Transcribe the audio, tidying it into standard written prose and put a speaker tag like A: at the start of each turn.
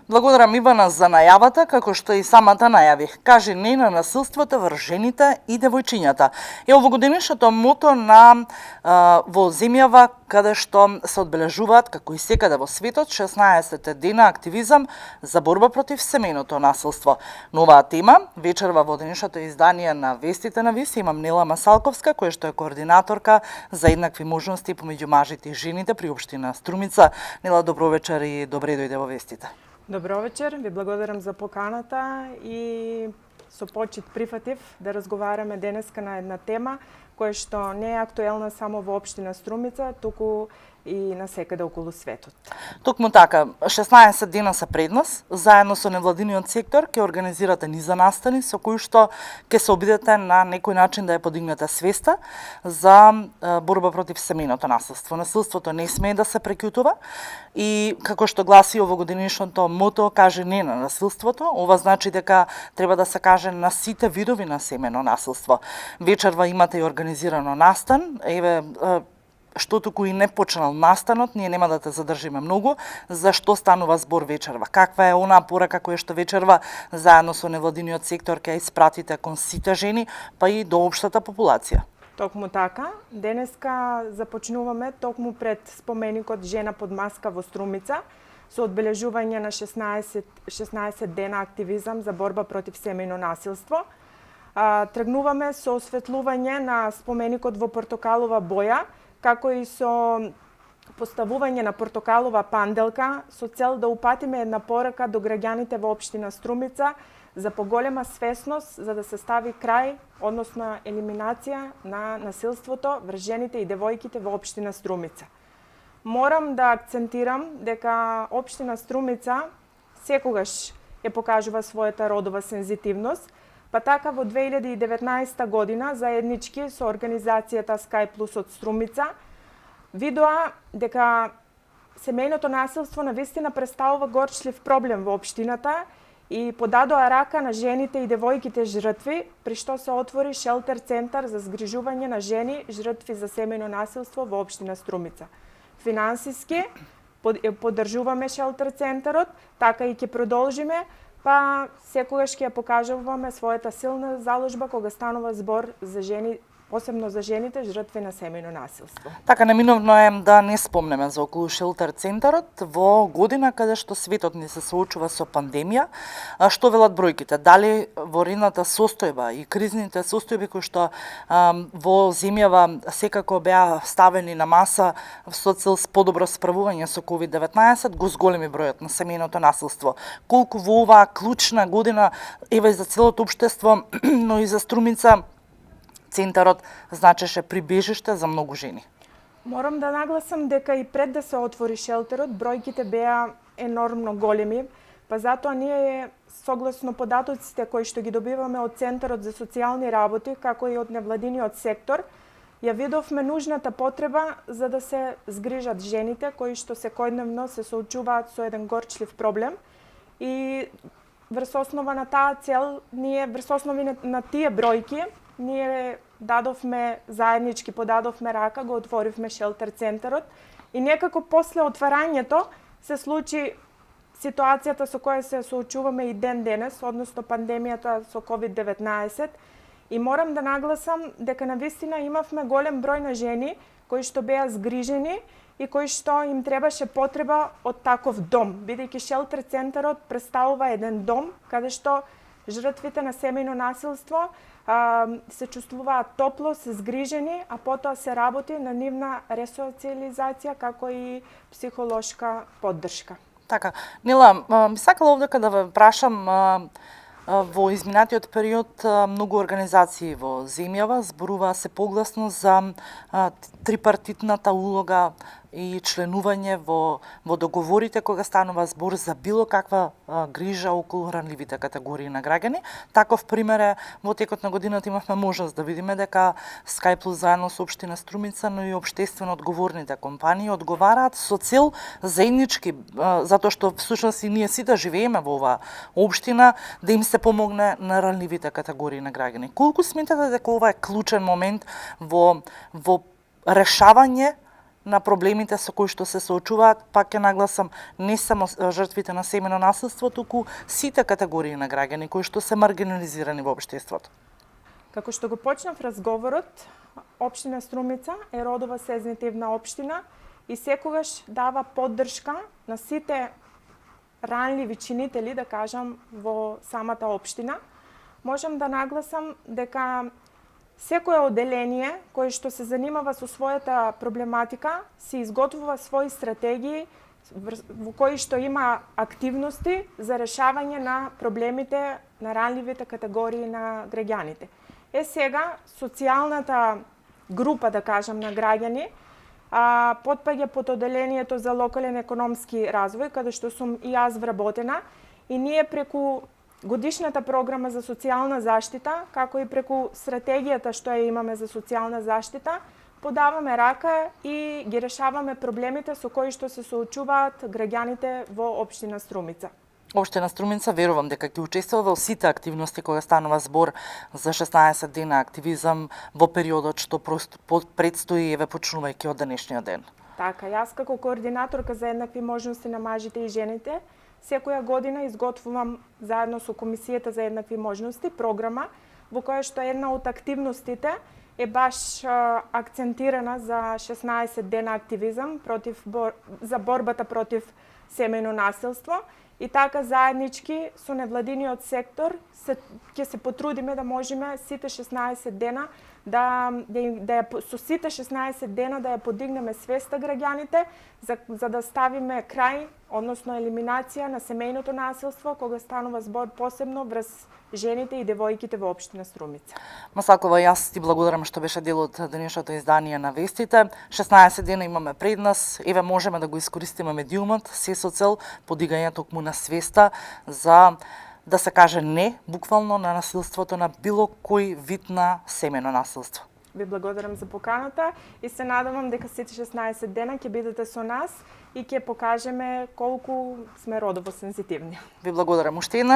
A: Благодарам Ивана за најавата, како што и самата најави. Кажи не на насилството врз жените и девојчињата. Е овогодинешното мото на во земјава каде што се одбележуваат, како и секаде во светот, 16 дена активизам за борба против семејното насилство. Но оваа тема вечерва во денешното издание на Вестите на ВИС имам Нела Масалковска, која што е координаторка за еднакви можности помеѓу мажите и жените при општина Струмица. Нела, добро вечер и добре дојде во Вестите.
B: Добро вечер, ви благодарам за поканата и со почит прифатив да разговараме денеска на една тема која што не е актуелна само во општина Струмица, туку и насекаде околу светот.
A: Токму така, 16 дена се пред нас, заедно со невладиниот сектор ќе организирате низа настани со кои што ќе се обидете на некој начин да ја подигнете свеста за борба против семејното насилство. Насилството не смее да се прекјутува и како што гласи овогодинешното мото, каже не на насилството, ова значи дека треба да се каже на сите видови на семејно насилство. Вечерва имате и организирано настан, еве што туку и не почнал настанот, ние нема да те задржиме многу, за што станува збор вечерва. Каква е онаа порака која што вечерва заедно со невладиниот сектор ќе испратите кон сите жени, па и до општата популација?
B: Токму така, денеска започнуваме токму пред споменикот Жена под маска во Струмица, со одбележување на 16 дена активизам за борба против семејно насилство. Тргнуваме со осветлување на споменикот во портокалова боја, како и со поставување на портокалова панделка со цел да упатиме една порака до граѓаните во општина Струмица за поголема свесност за да се стави крај, односно елиминација на насилството врз жените и девојките во општина Струмица. Морам да акцентирам дека општина Струмица секогаш ја покажува својата родова сензитивност, па така во 2019 година заеднички со организацијата Sky Plus од Струмица видоа дека семејното насилство навистина представува горчлив проблем во општината и подадоа рака на жените и девојките жртви, при што се отвори шелтер центар за згрижување на жени жртви за семејно насилство во општина Струмица. Финансиски поддржуваме шелтер центарот, така и ќе продолжиме, па секогаш ќе ја покажуваме својата силна заложба кога станува збор за жени, посебно за жените жртви на семејно насилство.
A: Така, неминовно е да не спомнеме за околу шелтер центарот во година каде што светот ни се соочува со пандемија. Што велат бројките? Дали во редната состојба и кризните состојби кои што во земјава секако беа ставени на маса со цел подобро справување со COVID-19, го зголеми бројот на семејното насилство? Колку во оваа клучна година, еве за целото општество, но и за Струмица, центарот значеше прибежиште за многу жени?
B: Морам да нагласам дека и пред да се отвори шелтерот, бројките беа енормно големи, па затоа ние согласно податоците кои што ги добиваме од Центарот за социјални работи, како и од невладиниот сектор, ја видовме нужната потреба за да се згрижат жените кои што секојдневно се соочуваат со еден горчлив проблем и врз основа на таа цел, ние врз основа на тие бројки, ние заеднички подадовме рака, го отворивме шелтер центарот и некако после отварањето се случи ситуацијата со која се соочуваме и ден денес, односно пандемијата со COVID-19, и морам да нагласам дека навистина имавме голем број на жени кои што беа згрижени и кои што им требаше потреба од таков дом, бидејќи шелтер центарот представува еден дом каде што жртвите на семејно насилство се чувствуваат топло, се згрижени, а потоа се работи на нивна ресоциализација како и психолошка поддршка.
A: Така, Нела, би сакала овдека да ве прашам, во изминатиот период многу организации во земјава зборуваа се погласно за трипартитната улога и членување во договорите кога станува збор за било каква грижа околу ранливите категории на граѓани. Таков пример е во текот на годината имавме можност да видиме дека Sky Plus заедно со општина Струмица, но и општествено одговорните компании одговараат со цел заеднички, затоа што всушност и ние сите живееме во оваа општина, да им се помогне на ранливите категории на граѓани. Колку сметате дека ова е клучен момент во решавање на проблемите со кои што се соочуваат, пак ќе нагласам, не само жртвите на семено насилство, туку сите категории на граѓани кои што се маргинализирани во општеството.
B: Како што го почнав разговорот, општина Струмица е родова сензитивна општина и секогаш дава поддршка на сите ранливи чинители, да кажам, во самата општина. Можам да нагласам дека секое одделение кое што се занимава со својата проблематика си изготвува своји стратегии во кои што има активности за решавање на проблемите на ранливите категории на граѓаните. Сега социјалната група, да кажам, на граѓани потпаѓа под одделението за локален економски развој, каде што сум и јас вработена, и ние преку годишната програма за социјална заштита, како и преку стратегијата што ја имаме за социјална заштита, подаваме рака и ги решаваме проблемите со кои што се соочуваат граѓаните во општина Струмица.
A: Општина Струмица верувам дека ќе учествува во сите активности кога станува збор за 16 дена активизам во периодот што предстои, еве почнувајќи од денешниот ден.
B: Така, јас како координаторка за еднакви можности на мажите и жените, секоја година изготвувам заедно со Комисијата за еднакви можности програма во која што една од активностите е баш акцентирана за 16 дена активизам за борбата против семејно насилство. И така заеднички со невладиниот сектор ќе се потрудиме да можеме сите 16 дена со сите 16 дена да ја подигнеме свеста граѓаните за да ставиме крај, односно елиминација на семејното насилство кога станува збор посебно врз жените и девојките во општина Струмица.
A: Масакова, јас ти благодарам што беше дел од денешното издание на вестите. 16 дена имаме пред нас, еве можеме да го искористиме медиумот, се со цел подигање токму на свеста за да се каже не, буквално, на насилството, на било кој вид на семено насилство.
B: Ви благодарам за поканата и се надевам дека сите 16 дена ќе бидете со нас и ќе покажеме колку сме родово сензитивни.
A: Ви благодарам уште еднаш.